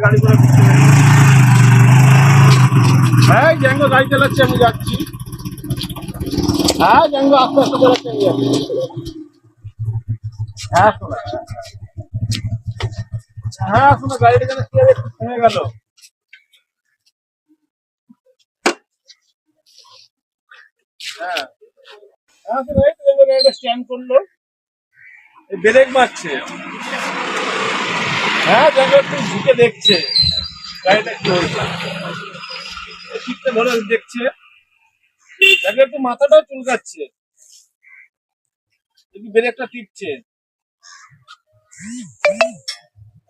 গাড়ি করে হ্যাঁ জ্যাঙ্গো গাড়ি চালাচ্ছি, আমি যাচ্ছি। হ্যাঁ জ্যাঙ্গো আস্তে আস্তে চালাচ্ছি, আমি যাচ্ছি। হ্যাঁ শোনা, হ্যাঁ শোনা গাড়িটা যেন কি একটু থেমে গেল। হ্যাঁ হ্যাঁ শোনা, এই তো গাড়িটা স্ট্যান্ড করলো, ব্রেক মারছে। হ্যাঁ জ্যাঙ্গো একটু ঝুঁকে দেখছে গাড়িটা কি হয়েছে, সিটটা ধরে দেখছে। জ্যাঙ্গো একটু মাথাটাও চুলকাচ্ছে, একটু ব্রেকটা টিপছে।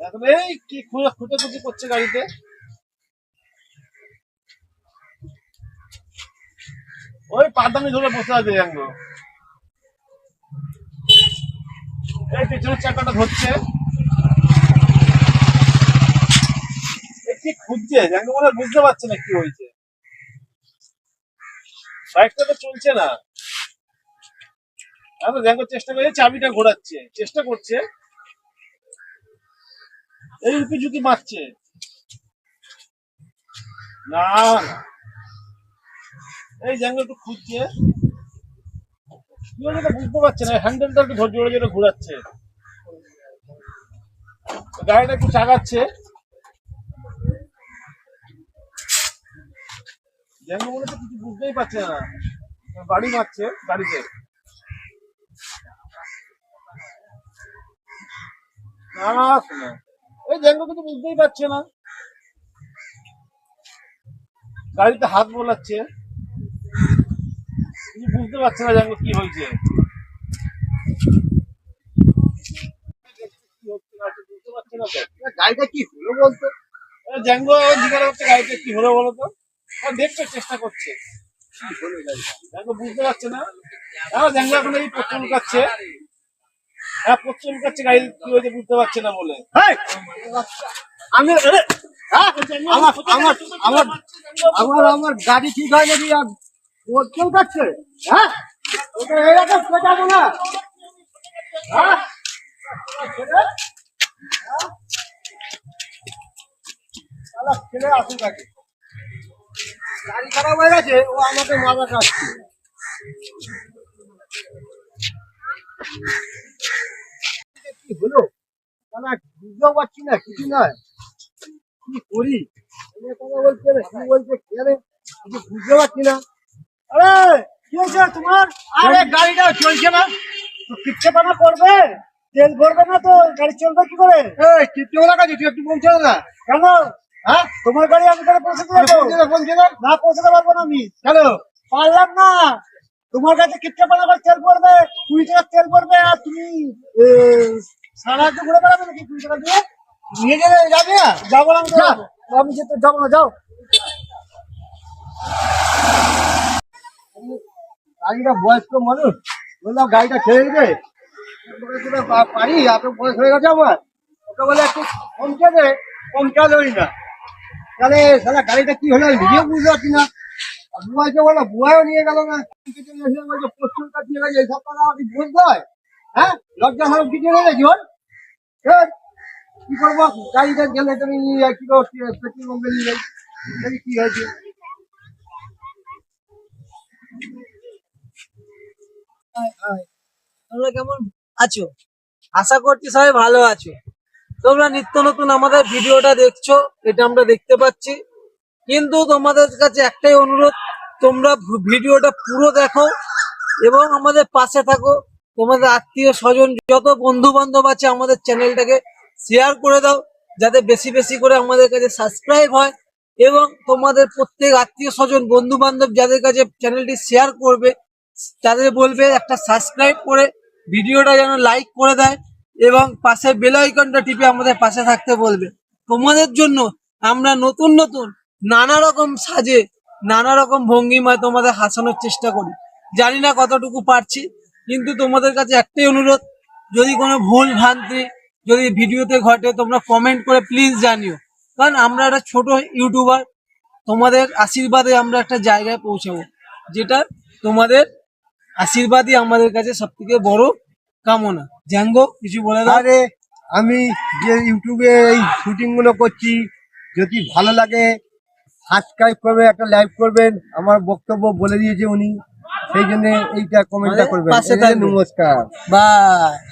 এখন এই কি খুঁজে করছে গাড়িতে। ওই পাদানি ধরে বসে আছে জ্যাঙ্গো, এই পেছনের চাকাটা ধরছে, কি খুঁজছে জ্যাঙ্গো মনে হয় বুঝতে পারছে না কি হয়েছে, বাইকটা তো চলছে না। এখন জ্যাঙ্গো চেষ্টা করে চাবিটা ঘোরাচ্ছে, চেষ্টা করছে, এই উঁকি ঝুঁকি মারছে। না এই জ্যাঙ্গো একটু খুঁজছে, কি হয়েছে বুঝতে পারছে না, হ্যান্ডেলটা একটু জোরে জোরে ঘোরাচ্ছে, গাড়িটা একটু চাগাচ্ছে। জ্যাঙ্গো মনে হচ্ছে কিছু বুঝতেই পারছে না, বাড়ি মারছে গাড়িতে। না শোনা, এই জ্যাঙ্গো কিছু বুঝতেই পারছে না, গাড়িতে হাত বোলাচ্ছে, কিছু বুঝতে পারছে না জ্যাঙ্গো কি হয়েছে। বুঝতে পারছে না তো গাড়িটা কি হলো বলতো, জ্যাঙ্গো জিজ্ঞাসা করছে গাড়িটা কি হলো বলতো, দেখতে চেষ্টা করছে, জ্যাঙ্গো বুঝতে পারছে না। হ্যাঁ জ্যাঙ্গো এখন এই পথ লুকাচ্ছে, হ্যাঁ পথ লুকাচ্ছে, গাড়ি কি হয়েছে বুঝতে পারছে না বলে। আমি আমার আমার আমার আমার আমার গাড়ি ঠিক হয় নাকি কেউ কাটছে, হ্যাঁ ওটা এরকম পেটাবো না, হ্যাঁ ছেলে আসুক আগে, গাড়ি খারাপ হয়ে গেছে, ও আমাকে মাথা কাটছে। কি হলো না বুঝতেও পারছি না, কিছু নয়, কি করি কথা বলছে কি বলছে খেলে কিছু বুঝতে পারছি না। আরে কি হয়েছে তোমার? আরে গাড়িটা চলছে না, তো কিচ্ছে পানা করবে, তেল ভরবে না তো গাড়ি চলবে কি করে? এই কিচ্ছে লাগা তুই একটু পৌঁছে না কেন? হ্যাঁ তোমার গাড়ি আমি তাহলে পৌঁছে দেবো, না পৌঁছাতে পারবো না আমি। কেন পারলাম না? তোমার কাছে কিচ্ছে পানা করে তেল পড়বে, 20 টাকা তেল পড়বে, আর তুমি সারা রাত ঘুরে বেড়াবে নাকি 20 টাকা দিয়ে? নিয়ে যাবে না? যাবো না, আমি যেতে যাবো না, যাও। গাড়িটা বয়স্ক মানুষ, বললাম গাড়িটা ছেড়ে দিবে, পারি এত বয়স হয়ে গেছে আমার, ওকে বলে একটু কমছে দে, কমচালোই না, তাহলে সারা গাড়িটা কি হলো নিজেও বুঝতে পারছি না। বুয়াইকে বলো, বুয়াও নিয়ে গেল না, প্রচুর কাটিয়ে গেছে, এইসব কথা আমাকে বলতে হয়? হ্যাঁ লজ্জা সরব কিছু নেই জীবন, কি করবো গাড়িটা গেলে তুমি কি পেট্রোল পাম্পে নিয়ে যাই, কি হয়েছে। তোমরা কেমন আছো? আশা করছি সবাই ভালো আছো। তোমরা নিত্য নতুন আমাদের ভিডিওটা দেখছো, এটা আমরা দেখতে পাচ্ছি, কিন্তু তোমাদের কাছে একটাই অনুরোধ, তোমরা ভিডিওটা পুরো দেখো এবং আমাদের পাশে থাকো। তোমাদের আত্মীয় স্বজন যত বন্ধু বান্ধব আছে আমাদের চ্যানেলটাকে শেয়ার করে দাও, যাতে বেশি বেশি করে আমাদের কাছে সাবস্ক্রাইব হয়, এবং তোমাদের প্রত্যেক আত্মীয় স্বজন বন্ধু বান্ধব যাদের কাছে চ্যানেলটি শেয়ার করবে তাদের বলবে একটা সাবস্ক্রাইব করে ভিডিওটা যেন লাইক করে দেয়, এবং পাশে বেল আইকনটা টিপে আমাদের পাশে থাকতে বলবে। তোমাদের জন্য আমরা নতুন নতুন নানা রকম সাজে নানা রকম ভঙ্গিমায় তোমাদের হাসানোর চেষ্টা করি। জানি না কতটুকু পারছি, কিন্তু তোমাদের কাছে একটাই অনুরোধ, যদি কোনো ভুল ভ্রান্তি যদি ভিডিওতে ঘটে তোমরা কমেন্ট করে প্লিজ জানিও, কারণ আমরা একটা ছোট ইউটিউবার, তোমাদের আশীর্বাদে আমরা একটা জায়গায় পৌঁছাবো, যেটা তোমাদের আশীর্বাদই আমাদের কাছে সব থেকে বড় কামনা। জ্যাঙ্গো কিছু বলে দাও। আরে আমি যে ইউটিউবে এই শুটিং গুলো করছি, যদি ভালো লাগে সাবস্ক্রাইব করবে, একটা লাইক করবেন। আমার বক্তব্য বলে দিয়েছে উনি, সেই জন্য এইটা কমেন্টটা আমাদের করবেন। পাশে এই যে থাকবেন। নমস্কার। বাই।